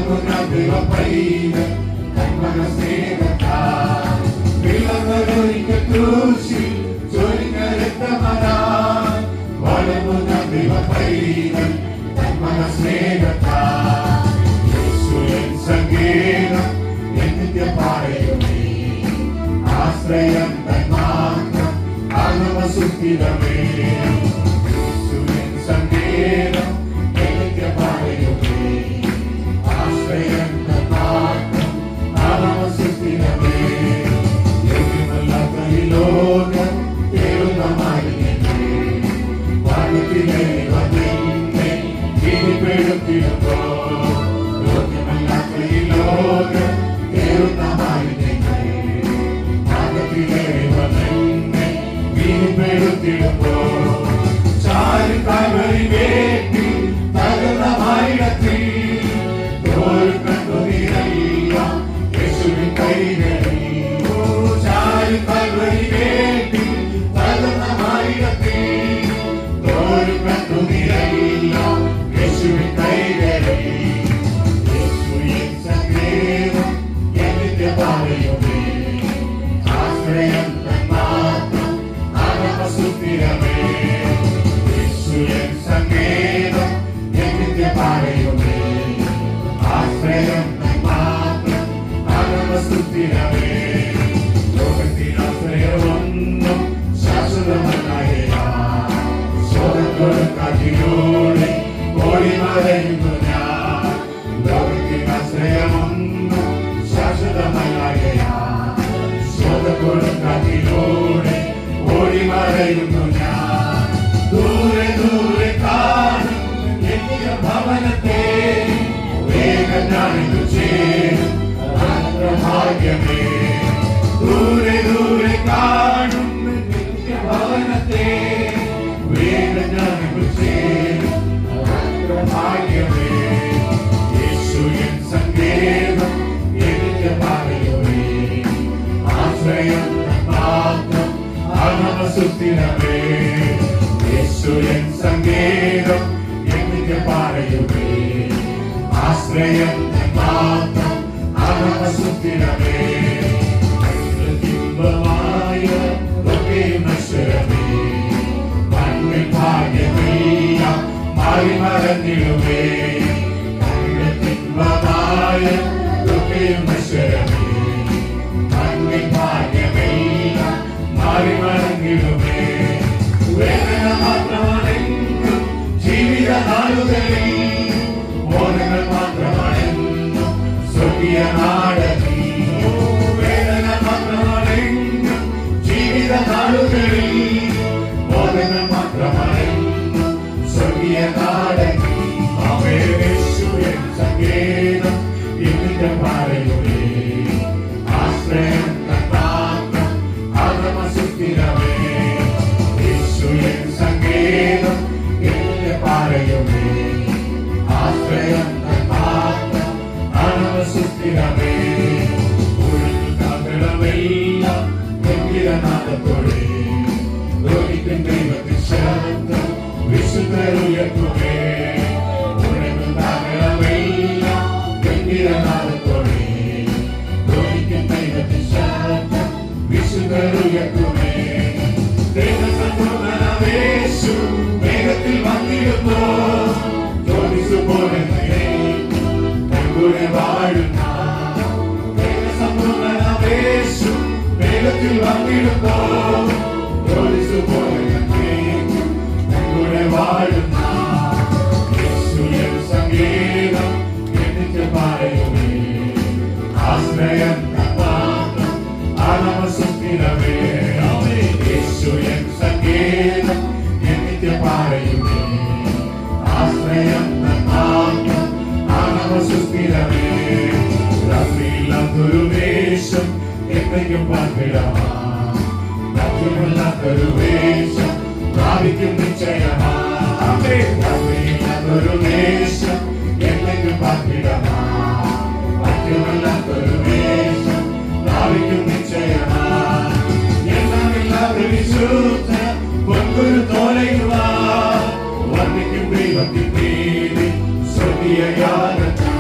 വളർന്ന ദൈവപൈതൽ സ്നേഹത്താൽ വിളവൊരിക്കൽ ക്രൂശിൽ ചൊരിഞ്ഞ രക്തമതാൽ വളർന്ന ദൈവപൈതൽ സ്നേഹത്താൽ യേശുവിൻ സങ്കേതം എന്നിത്യ പറയുമേ ആശ്രയം തന്മാത്രം ആത്മസുസ്ഥിരമേ യേശുവിൻ സങ്കേതം എന്നിത്യ പറയുമേ ആശ്രയം തന്മാത്രം ആത്മസുസ്ഥിരമേ യോഗ്യമല്ലാത്ത ഈ ലോകം തേടുന്ന മാലിന്യമേ വാനത്തിലെ വന്നിന്നെ കീഴ്പ്പെടുത്തിയപ്പോ യോഗ്യമല്ലാത്ത ഈ ലോകം തേടുന്ന മാലിന്യമേ വാനത്തിലെ വന്നിന്നെ കീഴ്പ്പെടുത്തിയപ്പോ ചാരുകാൽവരി വേട്ടി തകർന്ന മായിടത്തിൽ തോൽക്കണ്ണുനീരെല്ലാം യേശുവിൻ കൈകളിൽ ചാരുകാൽവരി വേട്ടി തകർന്ന മായിടത്തിൽ തോൽക്കണ്ണുനീരെല്ലാം യേശുവിൻ കൈകളിൽ യേശുവിൻ സങ്കേതം എന്നിത്യ പറയുമേ ആശ്രയം തന്മാത്രം ആത്മസുസ്ഥിരമേ യേശുവിൻ സങ്കേതം എന്നിത്യ പറയുമേ ആശ്രയം തന്മാത്രം ആത്മസുസ്ഥിരമേ ലോകത്തിനാശ്രയമൊന്നും ശാശ്വതമല്ലായ കാറ്റിലൂടെ ഓടി മറയുന്നു ഞാൻ ലോകത്തിനാശ്രയമൊന്നും ശാശ്വതമല്ലായ കാറ്റിലൂടെ ഓടി മറയുന്നു ഞാൻ ദൂരെ ദൂരെ കാണും എത്തിയ ഭവനത്തെ വേഗം ഞാനിതു ചേരും ഭാഗ്യമേ ദൂരെ ദൂരെ കാണും എത്തിയ ഭവനത്തെ വേഗം ഞാനിതു ചേരും ഭാഗ്യമേ യേശുവിൻ സങ്കേതം എനിക്ക് പറയുമേ ആശ്രയം മാത്രം ആത്മസുസ്ഥിരമേ യേശുവിൻ സങ്കേതം എനിക്ക് പറയുമേ ആശ്രയം മാത്രം ആത്മസുസ്ഥിരമേ ഇമ്പമായ നശ്വരമേ കണ്ണിൽ ഭാഗ്യമില്ല മാറി മറന്നിടുമേ ഇമ്പമായ നശ്വരമേ കണ്ണിൽ ഭാഗ്യമില്ല മാറി മറന്നിടുമേ വേദന മാത്രമാണെന്നും ജീവിത നാളുകളിൽ മോഹങ്ങൾ മാത്രമാണെന്നും സ്വർഗീയ നാടകി വേദന മാത്രമാണെന്നും ജീവിത നാളുകളിൽ മോഹങ്ങൾ മാത്രമാണെന്നും സ്വർഗീയ നാടകി യേശുവിൻ സങ്കേതം എന്നിട്ട് പറയുമേ ആശ്രയം തന്മാത്രം ആത്മസുസ്ഥിരമേ യേശുവിൻ സങ്കേതം എന്നിട്ട് പറയുമേ ആശ്രയം തന്മാത്രം ആത്മസുസ്ഥിരമേ ഒഴുകുന്നവെല്ലാം ഗംഭീരനാഥത്തോടെ ധ്വനിക്കും ദൈവത്തിൻ ശബ്ദം വിശുദ്ധരുയർത്തുമേ ഒഴുകുന്നവെല്ലാം ഗംഭീരനാഥത്തോടെ ധ്വനിക്കും ദൈവത്തിൻ ശബ്ദം വിശുദ്ധരുയർത്തുമേ യേശു വേഗത്തിൽ വന്നിടുമ്പോ ജ്യോതിസ് പോലെ വാഴുന്ന യേശു വേഗത്തിൽ വന്നിടുമ്പോ ജ്യോതിസ് പോലെ വാഴുന്ന യേശുവിൻ സങ്കേതം എന്നിട്ട് പറയുമേ ആശ്രയം മാത്രം ആത്മസുസ്ഥിരമേ യേശുവിൻ സങ്കേതം എന്നിട്ട് പറയുമേ ആശ്രയം മാത്രം ആത്മസുസ്ഥിരമേ രാത്രിയില്ലാത്തൊരു ദേശം എത്രയ്ക്കും പാർപ്പിടമാ രാത്രിയില്ലാത്തൊരു ദേശം പ്രാപിക്കും നിശ്ചയമാ രാത്രിയില്ലാത്തൊരു ദേശം എത്രയ്ക്കും പാർപ്പിടമാ രാത്രിയില്ലാത്തൊരു ദേശം പ്രാപിക്കും നിശ്ചയമാ വിശുദ്ധ പൊൻകുരു തോലയുവാ വർണ്ണിക്കും ദൈവത്തിൻ നീതി സ്വർഗീയ യാഗത്തിൽ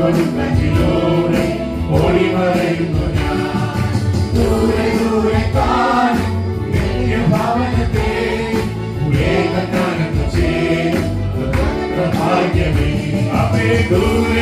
കൊടുക്കച്ചിലൂടെ ഓടി മറയുന്നു ഞാൻ. ദൂരെ ദൂരെ കാണും ഭവനത്തെ വേഗം ഞാനെന്ന് ചേരും ഭാഗ്യമേ. അമ്മേ ദൂരെ